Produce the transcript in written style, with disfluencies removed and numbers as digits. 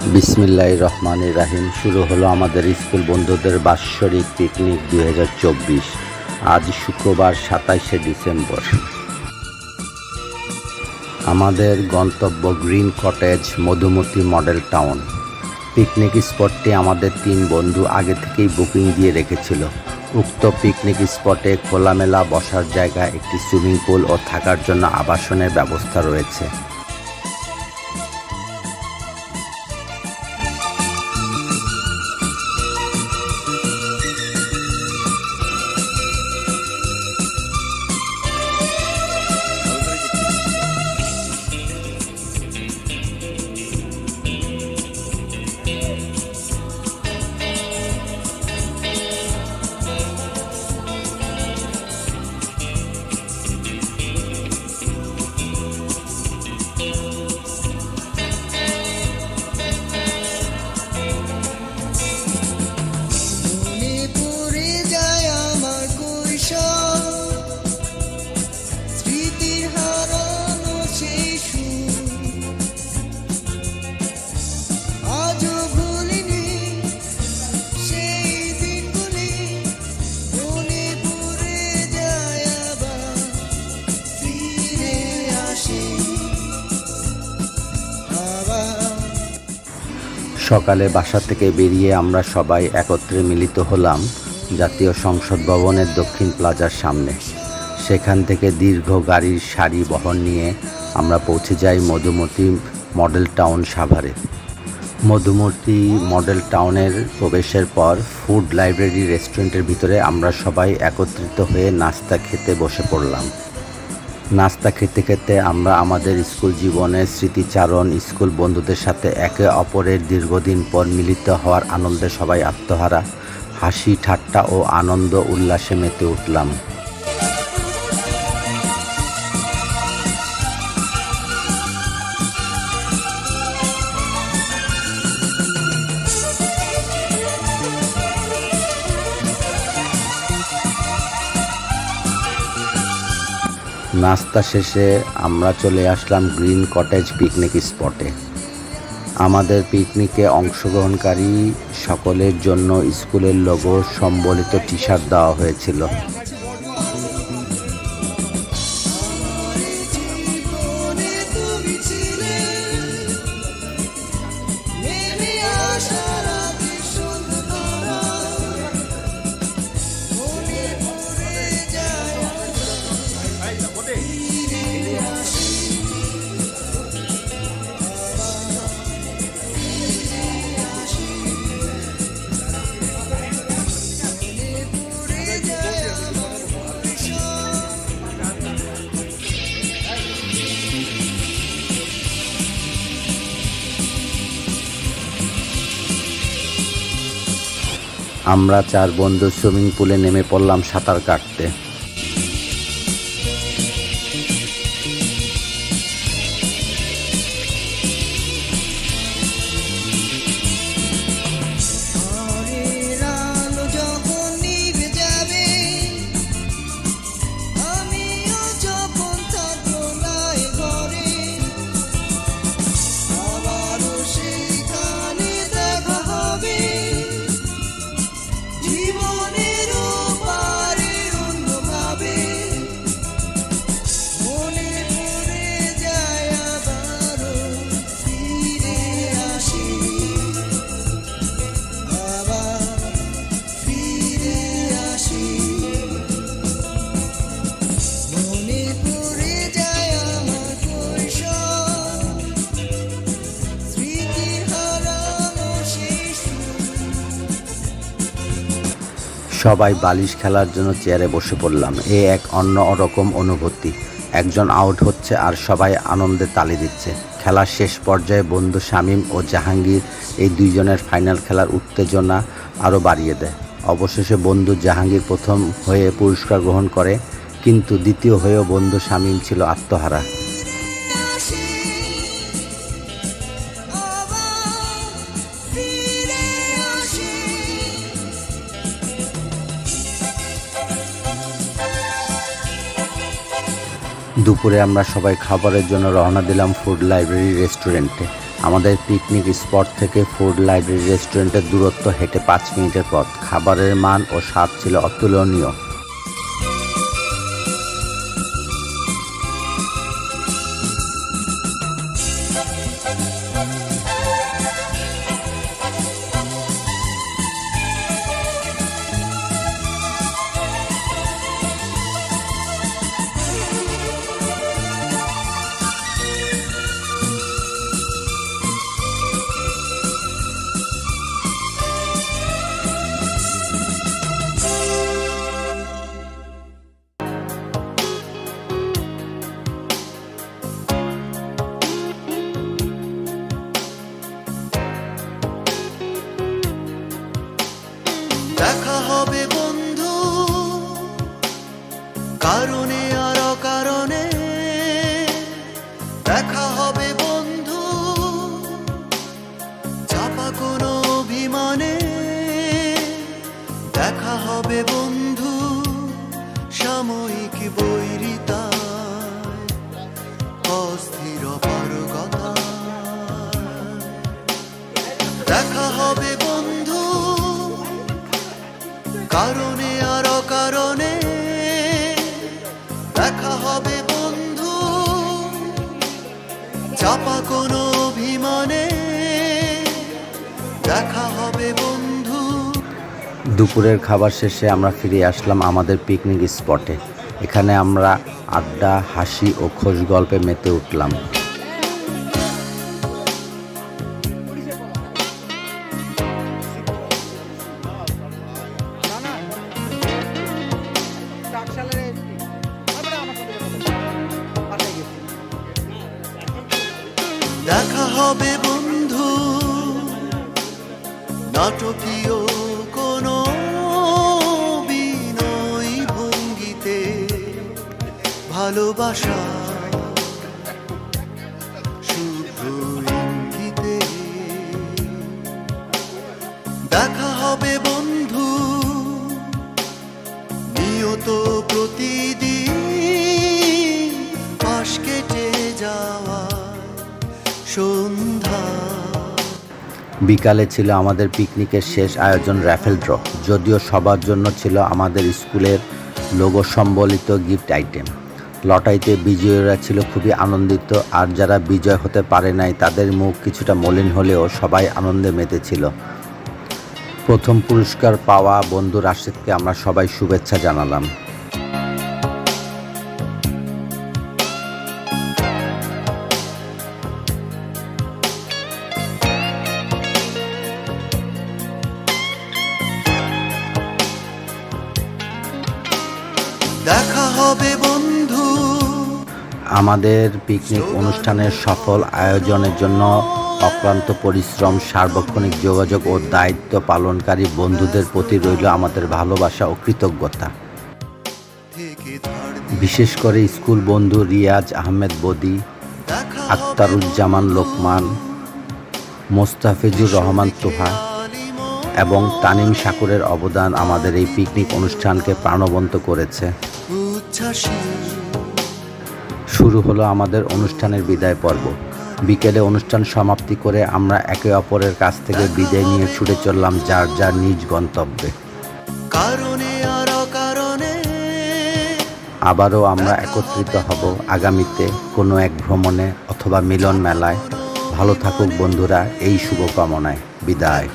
বিসমিল্লাহির রহমানির রহিম। শুরু হলো আমাদের স্কুল বন্ধুদের বাৎসরিক পিকনিক 2024। আজ শুক্রবার 27শে ডিসেম্বর। আমাদের গন্তব্য green cottage, Madhumati model town. Picnic স্পটটি আমাদের 3 বন্ধু আগে থেকেই বুকিং দিয়ে রেখেছিল। উক্ত পিকনিক স্পটে খোলামেলা বসার জায়গা, একটি সুইমিং পুল ও থাকার জন্য আবাসনের ব্যবস্থা রয়েছে। সকালে বাসা থেকে বেরিয়ে আমরা সবাই একত্রে মিলিত হলাম জাতীয় সংসদ ভবনের দক্ষিণ প্লাজার সামনে। সেখান থেকে দীর্ঘ গাড়ির সারি বহন নিয়ে আমরা পৌঁছে যাই মধুমতি মডেল টাউন সাভারে। মধুমতি মডেল টাউনের প্রবেশের পর ফুড লাইব্রেরি রেস্টুরেন্টের ভিতরে আমরা সবাই একত্রিত হয়ে নাস্তা খেতে বসে পড়লাম। নাস্তা খেতে খেতে আমরা আমাদের স্কুল জীবনের স্মৃতিচারণ, স্কুল বন্ধুদের সাথে একে অপরের দীর্ঘদিন পর মিলিত হওয়ার আনন্দে সবাই আত্মহারা। হাসি ঠাট্টা ও আনন্দ উল্লাসে মেতে উঠলাম। নাস্তা শেষে আমরা চলে আসলাম গ্রিন কটেজ পিকনিক স্পটে। আমাদের পিকনিকে অংশগ্রহণকারী সকলের জন্য স্কুলের লোগো সম্বলিত টি-শার্ট দেওয়া হয়েছিল। আমরা 4 বন্ধু সুইমিং পুলে নেমে পড়লাম সাঁতার কাটতে। সবাই বালিশ খেলার জন্য চেয়ারে বসে পড়লাম। এক অন্যরকম অনুভূতি। একজন আউট হচ্ছে আর সবাই আনন্দে তালি দিচ্ছে। খেলার শেষ পর্যায়ে বন্ধু শামীম ও জাহাঙ্গীর এই 2 জনের ফাইনাল খেলার উত্তেজনা আরও বাড়িয়ে দেয়। অবশেষে বন্ধু জাহাঙ্গীর প্রথম হয়ে পুরস্কার গ্রহণ করে, কিন্তু দ্বিতীয় হয়েও বন্ধু শামীম ছিল আত্মহারা। দুপুরে আমরা সবাই খাবারের জন্য রওনা দিলাম ফুড লাইব্রেরি রেস্টুরেন্টে। আমাদের পিকনিক স্পট থেকে ফুড লাইব্রেরি রেস্টুরেন্টের দূরত্ব হেঁটে 5 মিনিটের পথ। খাবারের মান ও স্বাদ ছিল অতুলনীয়। দেখা হবে বন্ধু কারণে আর অকারণে, দেখা হবে বন্ধু চাপা কোনো অভিমানে, দেখা হবে বন্ধু সাময়িক বৈরিতায়, অস্থির অপারগতা। দেখা হবে বন্ধু কারণে আর অকারণে, দেখা হবে বন্ধু চাপা কোনো অভিমানে, দেখা হবে বন্ধু। দুপুরের খাবার শেষে আমরা ফিরে আসলাম আমাদের পিকনিক স্পটে। এখানে আমরা আড্ডা, হাসি ও খোশ গল্পে মেতে উঠলাম। দেখা হবে বন্ধু নাটকীয় কোনো বিনয়ী ভঙ্গিতে, ভালোবাসা শুভ্র ইঙ্গিতে। দেখা হবে বন্ধু নিয়ত প্রতিদিন পাশ কেটে যাওয়া সন্ধ্যা। বিকালে ছিল আমাদের পিকনিকের শেষ আয়োজন, র্যাফেল ড্র। যদিও সবার জন্য ছিল আমাদের স্কুলের লোগো সম্বলিত গিফট আইটেম। লটারিতে বিজয়ীরা ছিল খুবই আনন্দিত, আর যারা বিজয় হতে পারে নাই তাদের মুখ কিছুটা মলিন হলেও সবাই আনন্দে মেতেছিল। প্রথম পুরস্কার পাওয়া বন্ধু রাশেদকে আমরা সবাই শুভেচ্ছা জানালাম। দেখা হবে বন্ধু। আমাদের পিকনিক অনুষ্ঠানের সফল আয়োজনের জন্য অক্লান্ত পরিশ্রম, সার্বক্ষণিক যোগাযোগ ও দায়িত্ব পালনকারী বন্ধুদের প্রতি রইল আমাদের ভালোবাসা ও কৃতজ্ঞতা। বিশেষ করে স্কুল বন্ধু রিয়াজ আহমেদ বদি, আক্তারুজ্জামান লোকমান, মোস্তাফিজুর রহমান তোহা এবং তানিম শাকুরের অবদান আমাদের এই পিকনিক অনুষ্ঠানকে প্রাণবন্ত করেছে। শুরু হলো আমাদের অনুষ্ঠানের বিদায় পর্ব। বিকেলে অনুষ্ঠান সমাপ্তি করে আমরা একে অপরের কাছ থেকে বিদায় নিয়ে ছুটে চললাম যার যার নিজ গন্তব্যে। আবারও আমরা একত্রিত হব আগামীতে কোনো এক ভ্রমণে অথবা মিলন মেলায়। ভালো থাকুক বন্ধুরা, এই শুভকামনায় বিদায়।